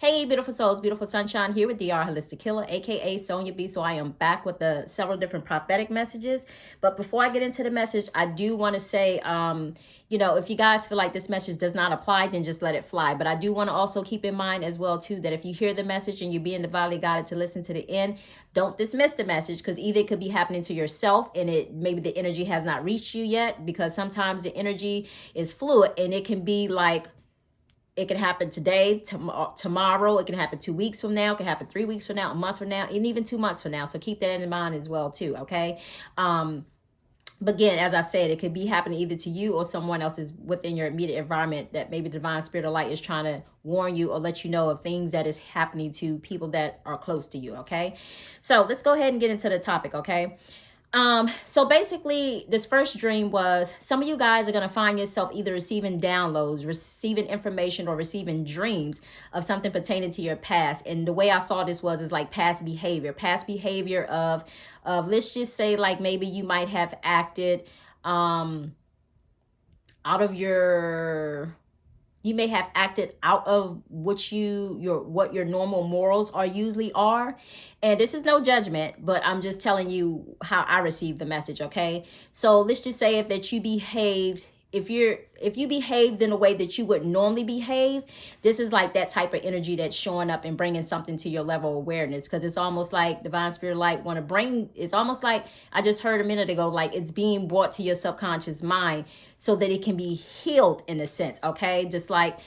Hey, beautiful souls, beautiful sunshine, here with DR Holistic Killer, aka Sonia B. So I am back with several different prophetic messages. But before I get into the message, I do want to say, if you guys feel like this message does not apply, then just let it fly. But I do want to also keep in mind as well too that if you hear the message and you're being divinely guided to listen to the end, don't dismiss the message, because either it could be happening to yourself and maybe the energy has not reached you yet, because sometimes the energy is fluid and it can be like, it can happen today, tomorrow. It can happen 2 weeks from now. It can happen 3 weeks from now, a month from now, and even 2 months from now. So keep that in mind as well too, okay? But again, as I said, it could be happening either to you or someone else is within your immediate environment that maybe the divine spirit of light is trying to warn you or let you know of things that is happening to people that are close to you, okay? So let's go ahead and get into the topic, okay? So basically this first dream was, some of you guys are going to find yourself either receiving downloads, receiving information, or receiving dreams of something pertaining to your past. And the way I saw this is like past behavior of let's just say, like, maybe you might have acted, out of you may have acted out of what your normal morals usually are. And this is no judgment, but I'm just telling you how I received the message, okay? So let's just say if you behaved in a way that you would normally behave, this is like that type of energy that's showing up and bringing something to your level of awareness, because it's almost like divine spirit light want to bring, it's almost like I just heard a minute ago, like it's being brought to your subconscious mind so that it can be healed in a sense, okay? Just like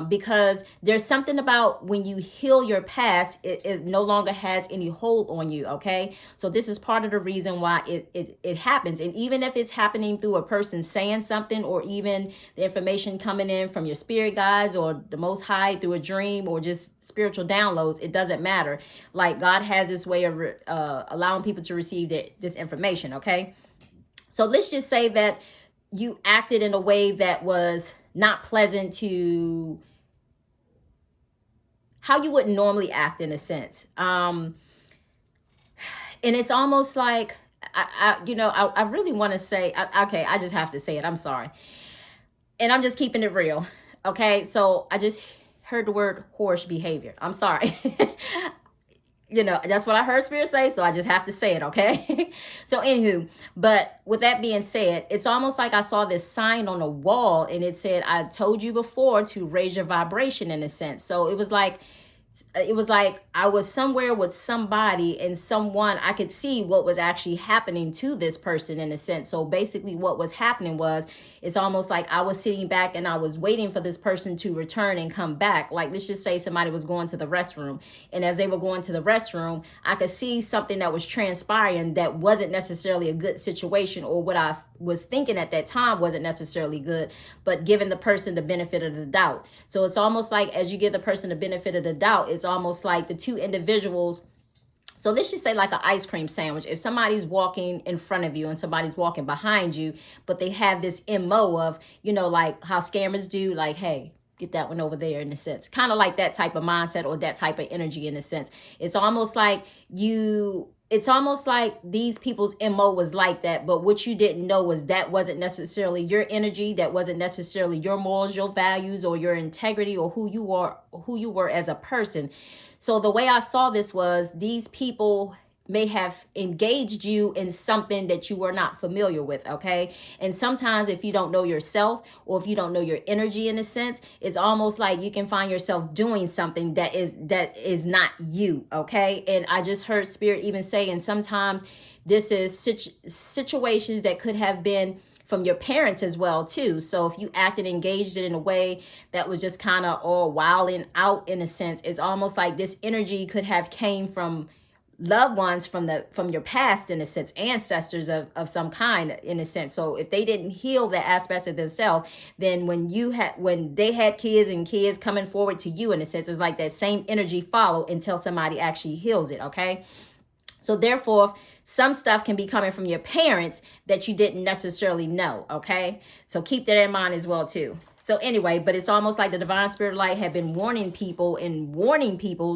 because there's something about when you heal your past, it no longer has any hold on you, okay? So this is part of the reason why it happens. And even if it's happening through a person saying something, or even the information coming in from your spirit guides or the Most High through a dream or just spiritual downloads, it doesn't matter. Like, God has this way of allowing people to receive this information, okay? So let's just say that you acted in a way that was not pleasant to how you would normally act in a sense. And it's almost like, I really want to say, okay, I just have to say it. I'm sorry. And I'm just keeping it real. Okay. So I just heard the word horse behavior. I'm sorry. That's what I heard Spirit say, so I just have to say it, okay? So anywho, but with that being said, it's almost like I saw this sign on a wall and it said, I told you before to raise your vibration in a sense. So it was like I was somewhere with somebody, and someone, I could see what was actually happening to this person in a sense. So basically what was happening was, it's almost like I was sitting back and I was waiting for this person to return and come back. Like, let's just say somebody was going to the restroom, and as they were going to the restroom, I could see something that was transpiring that wasn't necessarily a good situation, or what I was thinking at that time wasn't necessarily good, but giving the person the benefit of the doubt. So it's almost like, as you give the person the benefit of the doubt, it's almost like the two individuals. So let's just say like an ice cream sandwich. If somebody's walking in front of you and somebody's walking behind you, but they have this MO of, like how scammers do, like, hey, get that one over there, in a sense. Kind of like that type of mindset or that type of energy in a sense. It's almost like these people's MO was like that, but what you didn't know was that wasn't necessarily your energy, that wasn't necessarily your morals, your values, or your integrity, or who you were as a person. So the way I saw this was, these people may have engaged you in something that you were not familiar with, okay? And sometimes if you don't know yourself, or if you don't know your energy in a sense, it's almost like you can find yourself doing something that is not you, okay? And I just heard Spirit even say, and sometimes this is situations that could have been from your parents as well too. So if you acted, engaged in a way that was just kind of all wilding out in a sense, it's almost like this energy could have came from loved ones from your past in a sense, ancestors of some kind in a sense. So if they didn't heal the aspects of themselves, then when they had kids and kids coming forward to you in a sense, it's like that same energy follow until somebody actually heals it, okay? So therefore, some stuff can be coming from your parents that you didn't necessarily know, okay? So keep that in mind as well too. So anyway, but it's almost like the divine spirit of light had been warning people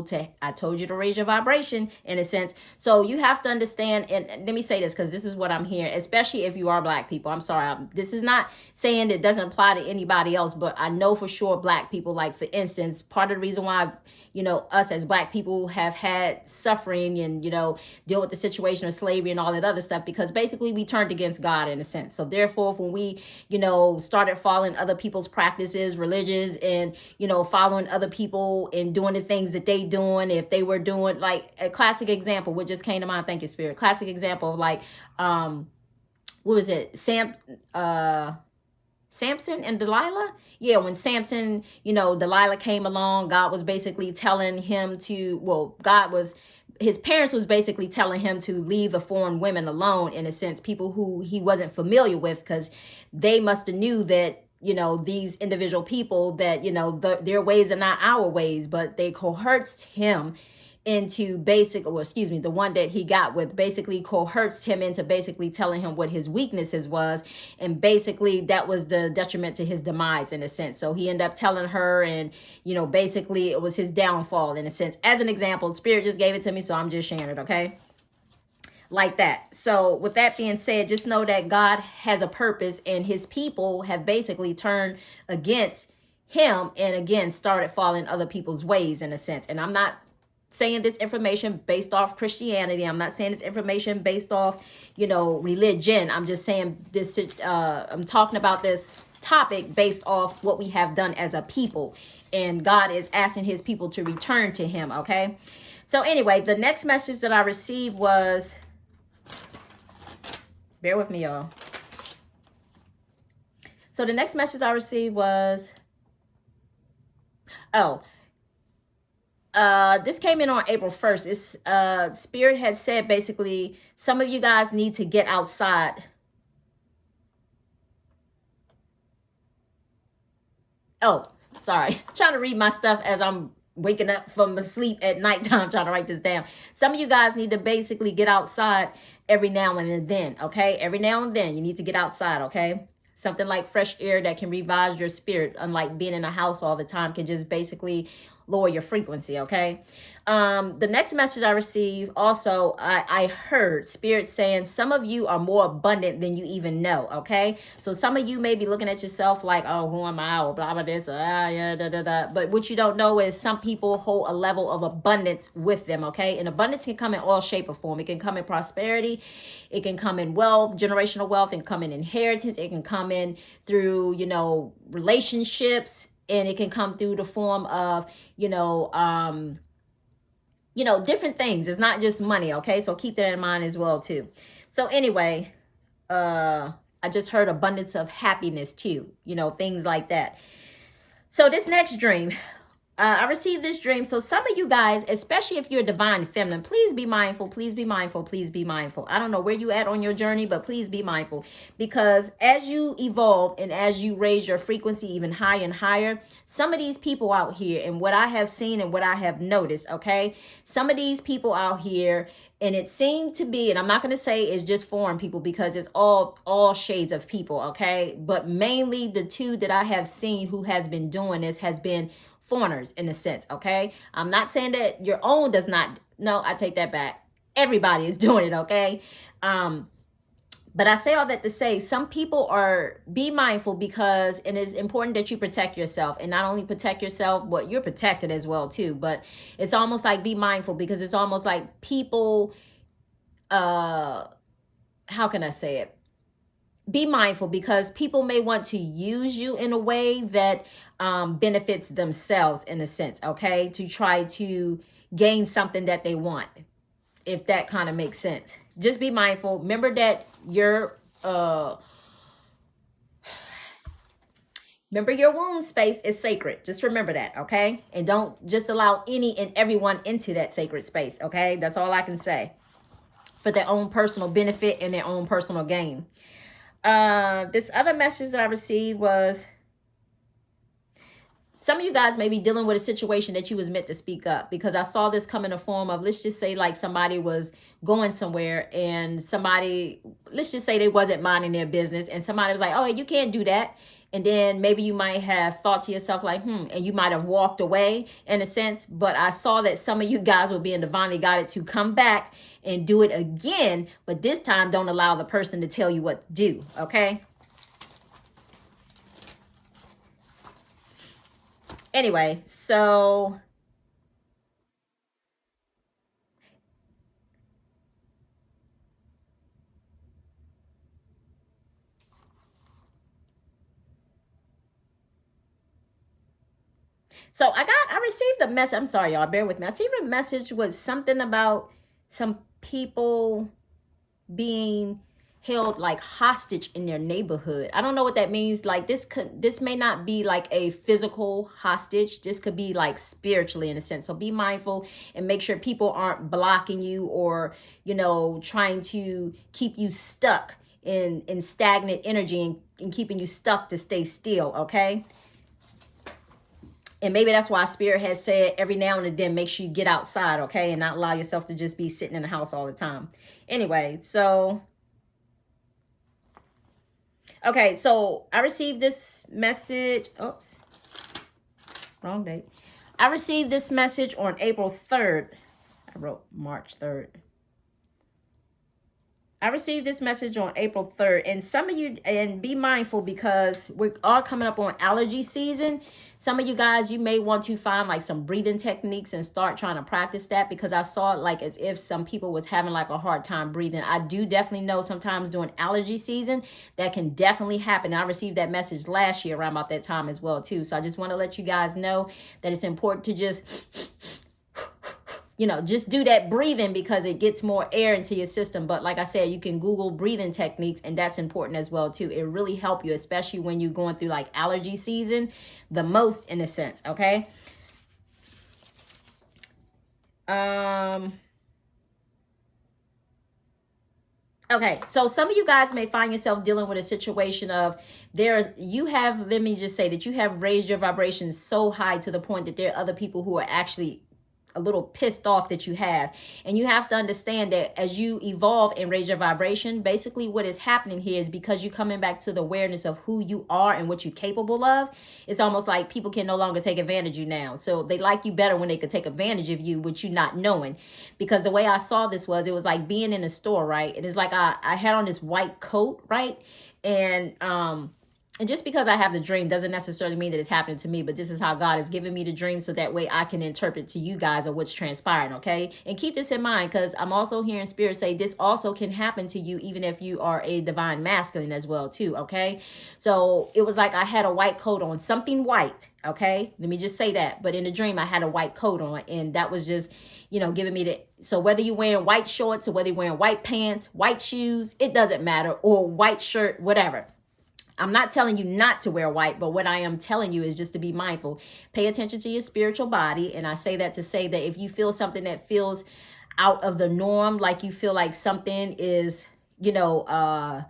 to, I told you to raise your vibration in a sense. So you have to understand, and let me say this because this is what I'm hearing, especially if you are Black people. I'm sorry, this is not saying it doesn't apply to anybody else, but I know for sure Black people, like for instance, part of the reason why, you know, us as Black people have had suffering and, you know, deal with the situation of slavery and all that other stuff, because basically we turned against God in a sense. So therefore, when we, you know, started following other people's practices, religions, and, you know, following other people and doing the things that they doing, if they were doing, like a classic example, what just came to mind, thank you, Spirit, classic example of like, what was it, Samson and Delilah? Yeah, when Samson, you know, Delilah came along, God was basically telling him to, well, his parents was basically telling him to leave the foreign women alone, in a sense, people who he wasn't familiar with, because they must have knew that, you know, these individual people, that, you know, their ways are not our ways, but they coerced him into the one that he got with basically coerced him into basically telling him what his weaknesses was, and basically that was the detriment to his demise in a sense. So he ended up telling her, and, you know, basically it was his downfall in a sense. As an example, Spirit just gave it to me, so I'm just sharing it, okay? Like that. So with that being said, just know that God has a purpose, and his people have basically turned against him and again started following other people's ways in a sense. And I'm not saying this information based off Christianity. I'm not saying this information based off, you know, religion. I'm just saying this, I'm talking about this topic based off what we have done as a people. And God is asking his people to return to him, okay? So anyway, the next message that I received was, bear with me, y'all. So the next message I received was, this came in on April 1st. It's Spirit had said basically some of you guys need to get outside. Oh, sorry. Trying to read my stuff as I'm waking up from the sleep at nighttime, trying to write this down. Some of you guys need to basically get outside every now and then, okay? Every now and then you need to get outside, okay? Something like fresh air that can revive your spirit, unlike being in a house all the time, can just basically lower your frequency, okay? The next message I received also, I heard Spirit saying some of you are more abundant than you even know, okay? So some of you may be looking at yourself like, oh, who am I, or blah, blah, this, yeah, da, da, da. But what you don't know is some people hold a level of abundance with them, okay? And abundance can come in all shape or form. It can come in prosperity. It can come in wealth, generational wealth. It can come in inheritance. It can come in through, you know, relationships. And it can come through the form of, different things. It's not just money, okay? So keep that in mind as well, too. So anyway, I just heard abundance of happiness, too. You know, things like that. So this next dream, I received this dream. So some of you guys, especially if you're divine feminine, please be mindful. Please be mindful. Please be mindful. I don't know where you at on your journey, but please be mindful, because as you evolve and as you raise your frequency even higher and higher, some of these people out here, and what I have seen and what I have noticed, okay, some of these people out here, and it seemed to be, and I'm not going to say it's just foreign people, because it's all shades of people, okay, but mainly the two that I have seen who has been doing this has been foreigners in a sense, okay? I'm not saying that your own does not. No, I take that back. Everybody is doing it, okay? But I say all that to say some people be mindful, because it is important that you protect yourself, and not only protect yourself, but you're protected as well too. But it's almost like be mindful, because it's almost like people, how can I say it? Be mindful, because people may want to use you in a way that benefits themselves in a sense, okay, to try to gain something that they want, if that kind of makes sense. Just be mindful. Remember that your womb space is sacred. Just remember that, okay? And don't just allow any and everyone into that sacred space, okay? That's all I can say, for their own personal benefit and their own personal gain. This other message that I received was, some of you guys may be dealing with a situation that you was meant to speak up, because I saw this come in the form of, let's just say like somebody was going somewhere and somebody, let's just say they wasn't minding their business and somebody was like, oh, you can't do that. And then maybe you might have thought to yourself like, and you might have walked away in a sense. But I saw that some of you guys were being divinely guided to come back and do it again. But this time, don't allow the person to tell you what to do. Okay. Anyway, so I received a message. I'm sorry, y'all, bear with me. I received a message with something about some people being held like hostage in their neighborhood. I don't know what that means. Like this may not be like a physical hostage. This could be like spiritually in a sense. So be mindful and make sure people aren't blocking you or, trying to keep you stuck in stagnant energy and keeping you stuck to stay still. Okay. And maybe that's why Spirit has said every now and then, make sure you get outside, okay? And not allow yourself to just be sitting in the house all the time. Anyway, so, okay, so I received this message. Oops, wrong date. I received this message on April 3rd. I wrote March 3rd. I received this message on April 3rd. And some of you, and be mindful because we are coming up on allergy season. Some of you guys, you may want to find like some breathing techniques and start trying to practice that, because I saw it like as if some people was having like a hard time breathing. I do definitely know sometimes during allergy season that can definitely happen. I received that message last year around about that time as well too. So I just want to let you guys know that it's important to just do that breathing, because it gets more air into your system. But like I said, you can Google breathing techniques, and that's important as well too. It really help you, especially when you're going through like allergy season the most in a sense. Okay. Okay, so some of you guys may find yourself dealing with a situation of let me just say that you have raised your vibrations so high to the point that there are other people who are actually a little pissed off that you have. And you have to understand that as you evolve and raise your vibration, basically what is happening here is because you're coming back to the awareness of who you are and what you're capable of. It's almost like people can no longer take advantage of you now. So they like you better when they could take advantage of you, with you not knowing. Because the way I saw this was, it was like being in a store, right? It is like I had on this white coat, right? And just because I have the dream doesn't necessarily mean that it's happening to me, but this is how God has given me the dream, so that way I can interpret to you guys of what's transpiring, okay? And keep this in mind, because I'm also hearing Spirit say this also can happen to you even if you are a divine masculine as well too, okay? So it was like I had a white coat on, something white, okay? Let me just say that. But in the dream, I had a white coat on, and that was just, giving me so whether you're wearing white shorts or whether you're wearing white pants, white shoes, it doesn't matter, or white shirt, whatever. I'm not telling you not to wear white, but what I am telling you is just to be mindful. Pay attention to your spiritual body. And I say that to say that if you feel something that feels out of the norm, like you feel like something is, I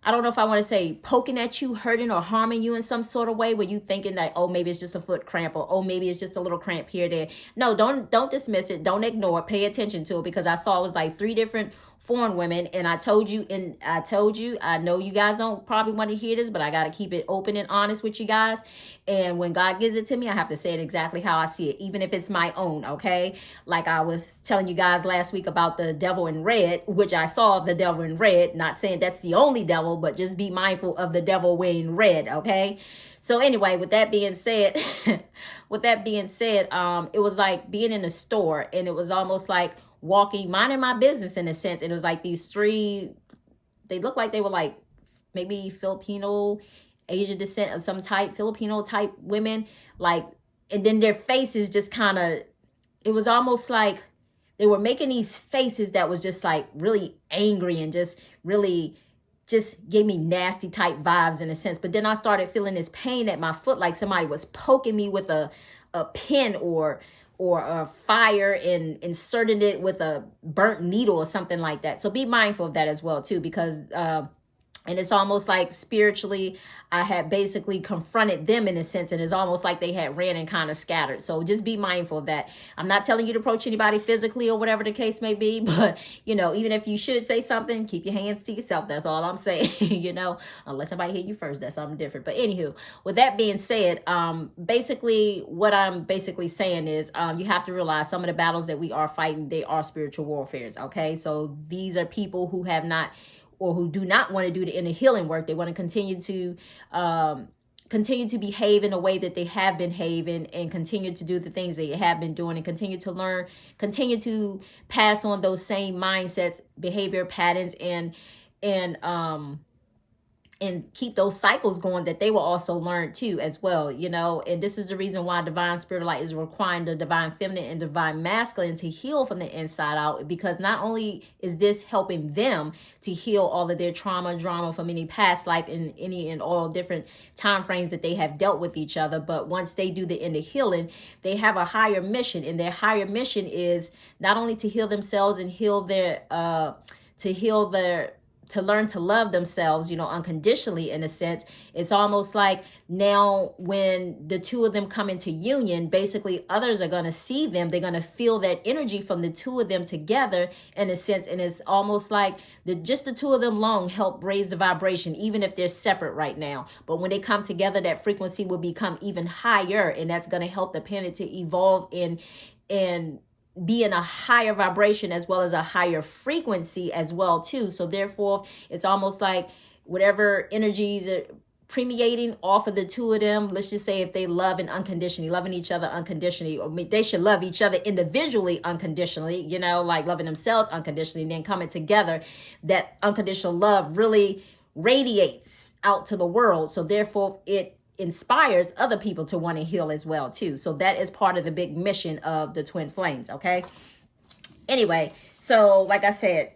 don't know if I want to say poking at you, hurting or harming you in some sort of way, where you thinking that, oh, maybe it's just a foot cramp, or oh, maybe it's just a little cramp here, there. No, don't dismiss it. Don't ignore it. Pay attention to it, because I saw it was like 3 different foreign women. And I told you, I know you guys don't probably want to hear this, but I got to keep it open and honest with you guys. And when God gives it to me, I have to say it exactly how I see it, even if it's my own. Okay. Like I was telling you guys last week about the devil in red, which I saw the devil in red, not saying that's the only devil, but just be mindful of the devil wearing red. Okay. So anyway, with that being said, it was like being in a store, and it was almost like walking, minding my business in a sense. And it was like these 3, they looked like they were like maybe Filipino, Asian descent of some type, Filipino type women, like, and then their faces just kind of, it was almost like they were making these faces that was just like really angry and just really just gave me nasty type vibes in a sense. But then I started feeling this pain at my foot, like somebody was poking me with a pin or a fire and inserting it with a burnt needle or something like that. So be mindful of that as well too, because And it's almost like spiritually, I had basically confronted them in a sense. And it's almost like they had ran and kind of scattered. So just be mindful of that. I'm not telling you to approach anybody physically or whatever the case may be. But, even if you should say something, keep your hands to yourself. That's all I'm saying, unless somebody hit you first, that's something different. But anywho, with that being said, basically what I'm basically saying is you have to realize some of the battles that we are fighting, they are spiritual warfares. Okay. So these are people who have not, or who do not want to do the inner healing work. They want to continue to behave in a way that they have been behaving, and continue to do the things they have been doing, and continue to learn, continue to pass on those same mindsets, behavior patterns, and keep those cycles going that they will also learn too as well. And this is the reason why divine spirit light is requiring the divine feminine and divine masculine to heal from the inside out, because not only is this helping them to heal all of their drama from any past life in any and all different time frames that they have dealt with each other, but once they do the inner healing, they have a higher mission, and their higher mission is not only to heal themselves and to learn to love themselves, unconditionally in a sense. It's almost like now when the two of them come into union, basically others are going to see them. They're going to feel that energy from the two of them together in a sense. And it's almost like just the two of them alone help raise the vibration, even if they're separate right now. But when they come together, that frequency will become even higher. And that's going to help the planet to evolve in be in a higher vibration as well as a higher frequency as well too. So therefore, it's almost like whatever energies are permeating off of the two of them, let's just say if they love and unconditionally, loving each other unconditionally, or they should love each other individually unconditionally, like loving themselves unconditionally, and then coming together, that unconditional love really radiates out to the world. So therefore, it inspires other people to want to heal as well too. So that is part of the big mission of the twin flames. Okay. Anyway, so like I said,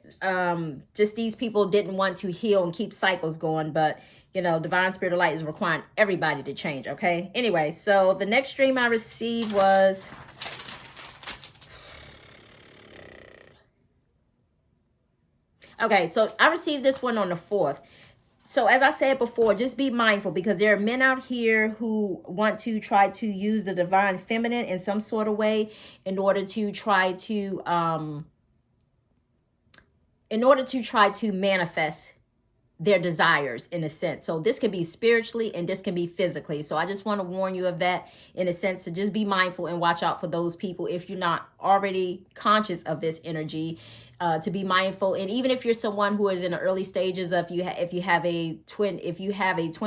just these people didn't want to heal and keep cycles going, but divine spirit of light is requiring everybody to change. Okay. Anyway, so the next dream I received was, okay, so I received this one on the 4th. So as I said before, just be mindful, because there are men out here who want to try to use the divine feminine in some sort of way in order to try to manifest their desires in a sense. So this can be spiritually and this can be physically. So I just want to warn you of that in a sense, to just be mindful and watch out for those people if you're not already conscious of this energy. To be mindful. And even if you're someone who is in the early stages of if you have a twin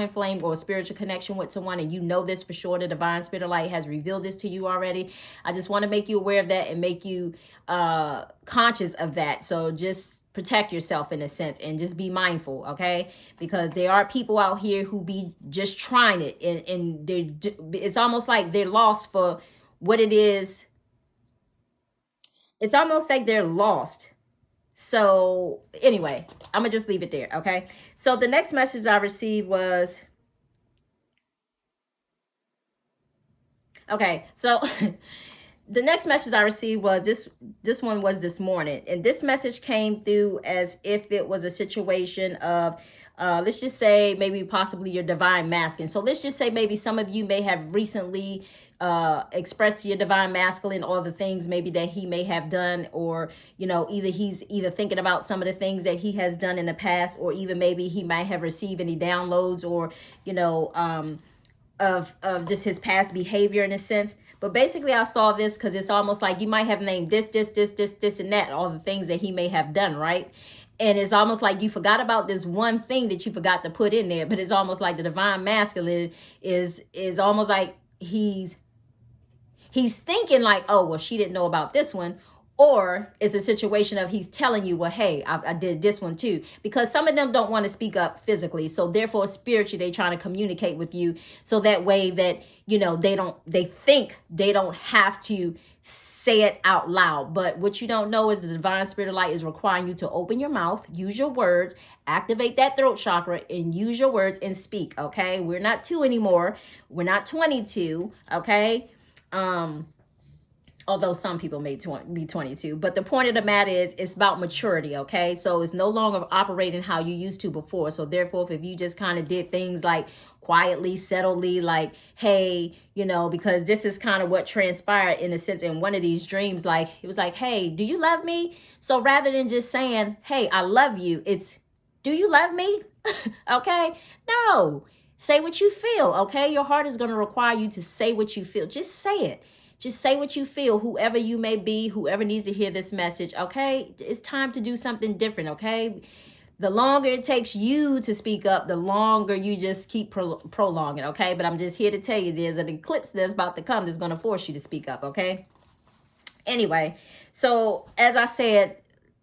flame or a spiritual connection with someone, and this for sure, the divine spirit of light has revealed this to you already, I just want to make you aware of that and make you conscious of that. So just protect yourself in a sense and just be mindful, okay? Because there are people out here who be just trying it, and it's almost like they're lost for what it is. It's almost like they're lost. So anyway, I'm gonna just leave it there. Okay. So the next message I received was, okay. So the next message I received was this one was this morning. And this message came through as if it was a situation of, let's just say maybe possibly your divine masculine. So let's just say maybe some of you may have recently express your divine masculine, all the things maybe that he may have done, or he's thinking about some of the things that he has done in the past, or even maybe he might have received any downloads, or of just his past behavior in a sense. But basically I saw this because it's almost like you might have named this and that, all the things that he may have done, right? And it's almost like you forgot about this one thing that you forgot to put in there. But it's almost like the divine masculine is almost like he's thinking like, oh, well, she didn't know about this one. Or it's a situation of he's telling you, well, hey, I did this one too. Because some of them don't want to speak up physically. So therefore, spiritually, they trying to communicate with you. So that way that, they think they don't have to say it out loud. But what you don't know is the divine spirit of light is requiring you to open your mouth, use your words, activate that throat chakra, and use your words and speak. Okay. We're not 2 anymore. We're not 22. Okay. although some people may be 22. But the point of the matter is it's about maturity, okay? So it's no longer operating how you used to before. So therefore, if you just kind of did things like quietly, subtly, like, hey, you know, because this is kind of what transpired in a sense in one of these dreams. Like, it was like, hey, do you love me? So rather than just saying, hey, I love you, it's, do you love me? Okay? No. Say what you feel, okay? Your heart is going to require you to say what you feel. Just say it. Just say what you feel, whoever you may be, whoever needs to hear this message, okay? It's time to do something different, okay? The longer it takes you to speak up, the longer you just keep prolonging, okay? But I'm just here to tell you there's an eclipse that's about to come that's going to force you to speak up, okay? Anyway, so as I said,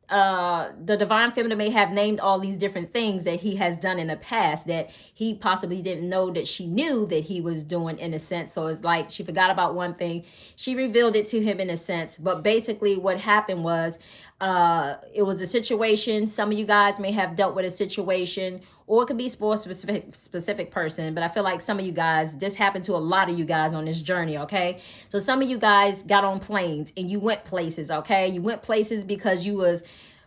the divine feminine may have named all these different things that he has done in the past that he possibly didn't know that she knew that he was doing, in a sense. So it's like she forgot about one thing, she revealed it to him in a sense. But basically what happened was it was a situation. Some of you guys may have dealt with a situation, or it could be for a specific person, but I feel like some of you guys, this happened to a lot of you guys on this journey, okay? So some of you guys got on planes and you went places, okay? You went places because you was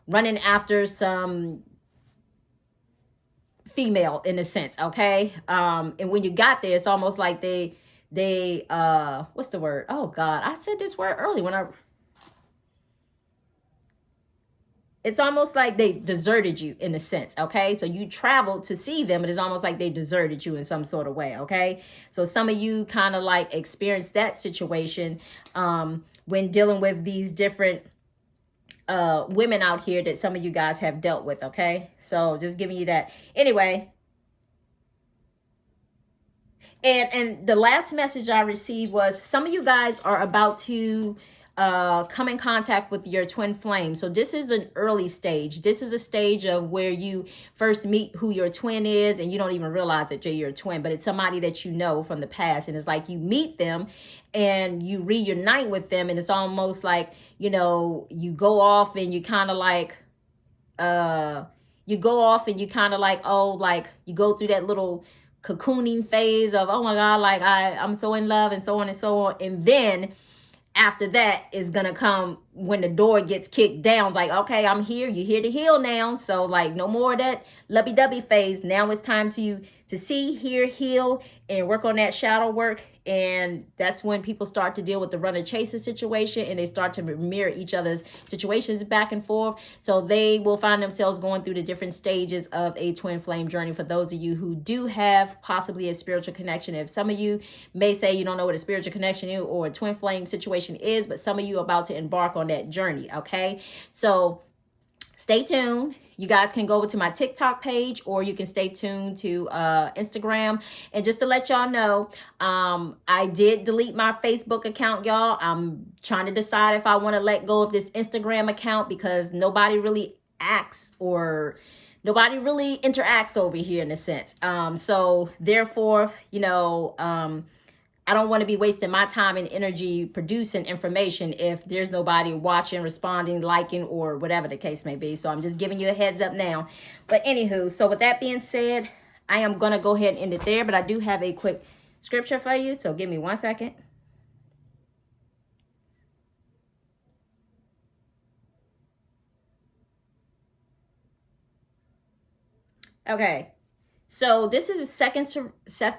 running after some female, in a sense, okay? And when you got there, it's almost like they what's the word? Oh God, I said this word early when it's almost like they deserted you, in a sense, okay? So you traveled to see them, but it's almost like they deserted you in some sort of way, okay? So some of you kind of like experienced that situation when dealing with these different women out here that some of you guys have dealt with, okay? So just giving you that. Anyway, and the last message I received was some of you guys are about to come in contact with your twin flame. So this is an early stage. This is a stage of where you first meet who your twin is, and you don't even realize that you're your twin, but it's somebody that you know from the past. And it's like you meet them and you reunite with them, and it's almost like, you know, you go off and you kind of like oh, like you go through that little cocooning phase of, oh my God, like I'm so in love, and so on and so on. And then after that is gonna come when the door gets kicked down. It's like, okay, I'm here, you're here to heal now. So like no more of that lovey-dovey phase. Now it's time to see, hear, heal, and work on that shadow work. And that's when people start to deal with the runner chaser situation, and they start to mirror each other's situations back and forth. So they will find themselves going through the different stages of a twin flame journey. For those of you who do have possibly a spiritual connection, if some of you may say you don't know what a spiritual connection is or a twin flame situation is, but some of you are about to embark on that journey, okay? So stay tuned. You guys can go over to my TikTok page, or you can stay tuned to Instagram. And just to let y'all know, I did delete my Facebook account, y'all. I'm trying to decide if I want to let go of this Instagram account, because nobody really acts, or nobody really interacts over here, in a sense. So therefore, you know, I don't want to be wasting my time and energy producing information if there's nobody watching, responding, liking, or whatever the case may be. So I'm just giving you a heads up now. But anywho, so with that being said, I am going to go ahead and end it there. But I do have a quick scripture for you. So give me 1 second. Okay. So this is the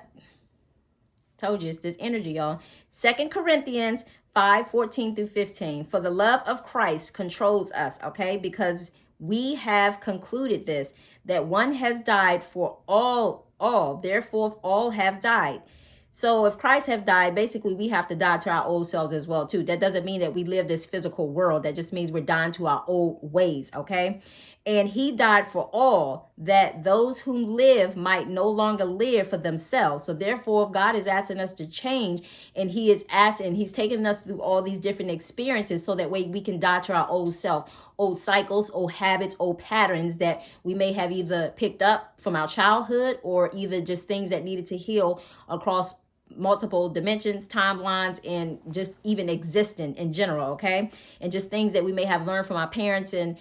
told you it's this energy, y'all. 2 Corinthians 5:14-15. For the love of Christ controls us, okay? Because we have concluded this, that one has died for all, therefore all have died. So if Christ have died, basically we have to die to our old selves as well too. That doesn't mean that we live this physical world. That just means we're dying to our old ways, okay? And he died for all, that those who live might no longer live for themselves. So therefore, if God is asking us to change, and he's taking us through all these different experiences, so that way we can die to our old self, old cycles, old habits, old patterns that we may have either picked up from our childhood, or either just things that needed to heal across multiple dimensions, timelines, and just even existing in general, okay? And just things that we may have learned from our parents, and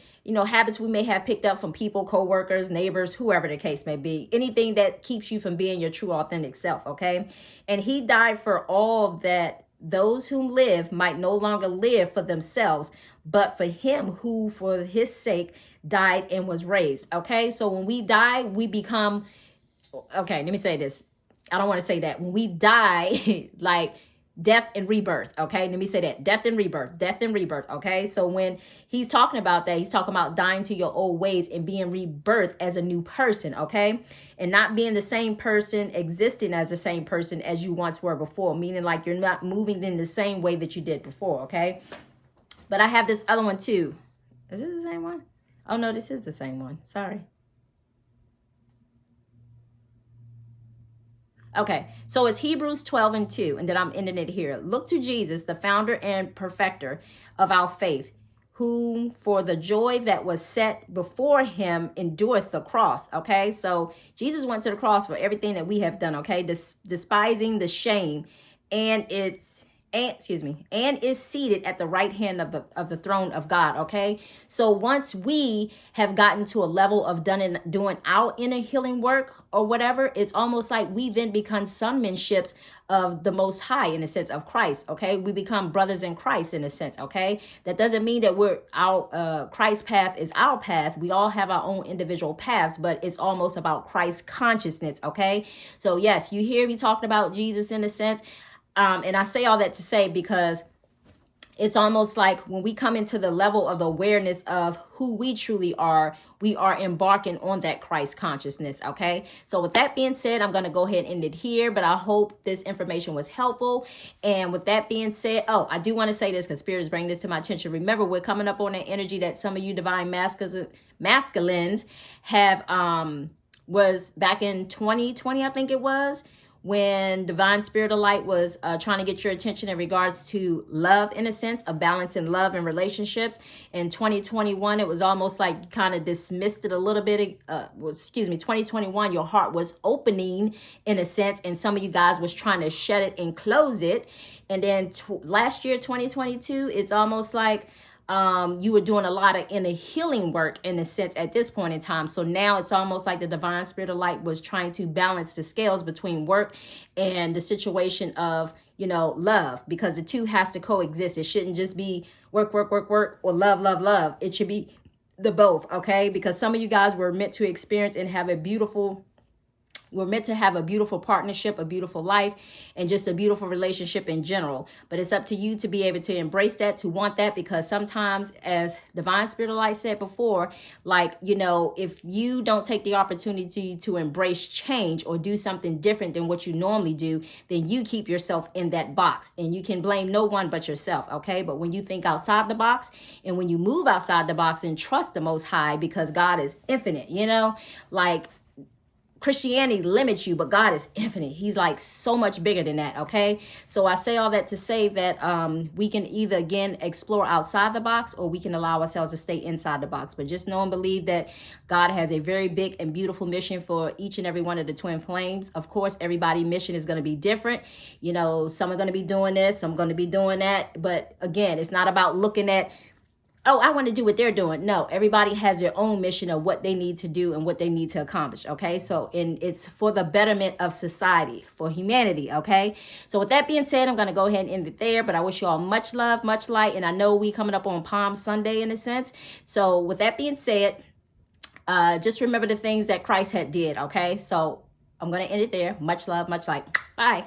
habits we may have picked up from people, co-workers, neighbors, whoever the case may be. Anything that keeps you from being your true authentic self, okay? And he died for all, that those who live might no longer live for themselves, but for him who for his sake died and was raised. Okay, so when we die, we become, okay, let me say this. I don't want to say that. When we die, like death and rebirth. Okay, let me say that. Death and rebirth. Death and rebirth. Okay, so when he's talking about that, he's talking about dying to your old ways and being rebirthed as a new person. Okay, and not being the same person, existing as the same person as you once were before, meaning like you're not moving in the same way that you did before. Okay, but I have this other one too. Is this the same one? Oh no, this is the same one. Sorry. Okay, so it's Hebrews 12 and 2, and then I'm ending it here. Look to Jesus, the founder and perfecter of our faith, whom for the joy that was set before him endureth the cross. Okay, so Jesus went to the cross for everything that we have done, okay, despising the shame, and and is seated at the right hand of the throne of God. Okay, so once we have gotten to a level of doing our inner healing work or whatever, it's almost like we then become sonmanships of the Most High, in a sense, of Christ. Okay, we become brothers in Christ, in a sense. Okay, that doesn't mean that we're our Christ path is our path. We all have our own individual paths, but it's almost about Christ consciousness. Okay, so yes, you hear me talking about Jesus, in a sense. And I say all that to say because it's almost like when we come into the level of the awareness of who we truly are, we are embarking on that Christ consciousness. Okay. So with that being said, I'm going to go ahead and end it here, but I hope this information was helpful. And with that being said, oh, I do want to say this because Spirit is bringing this to my attention. Remember, we're coming up on that energy that some of you divine masculines have, was back in 2020, I think it was, when Divine Spirit of Light was trying to get your attention in regards to love, in a sense, a balance in love and relationships. In 2021, it was almost like you kind of dismissed it a little bit. 2021, your heart was opening, in a sense, and some of you guys was trying to shut it and close it. And then last year, 2022, it's almost like you were doing a lot of inner healing work, in a sense, at this point in time. So now it's almost like the Divine Spirit of Light was trying to balance the scales between work and the situation of, love, because the two has to coexist. It shouldn't just be work, work, work, work, or love, love, love. It should be the both. Okay, because some of you guys were meant to experience and have we're meant to have a beautiful partnership, a beautiful life, and just a beautiful relationship in general. But it's up to you to be able to embrace that, to want that, because sometimes, as Divine Spirit of Light said before, like, if you don't take the opportunity to embrace change or do something different than what you normally do, then you keep yourself in that box, and you can blame no one but yourself. Okay. But when you think outside the box and when you move outside the box and trust the Most High, because God is infinite, like, Christianity limits you, but God is infinite. He's like so much bigger than that. Okay. So I say all that to say that we can either, again, explore outside the box, or we can allow ourselves to stay inside the box. But just know and believe that God has a very big and beautiful mission for each and every one of the twin flames. Of course, everybody's mission is going to be different. Some are going to be doing this, some are going to be doing that. But again, it's not about looking at, oh, I want to do what they're doing. No, everybody has their own mission of what they need to do and what they need to accomplish. Okay. So, it's for the betterment of society, for humanity. Okay. So with that being said, I'm going to go ahead and end it there, but I wish you all much love, much light. And I know we coming up on Palm Sunday, in a sense. So with that being said, just remember the things that Christ had did. Okay. So I'm going to end it there. Much love, much light. Bye.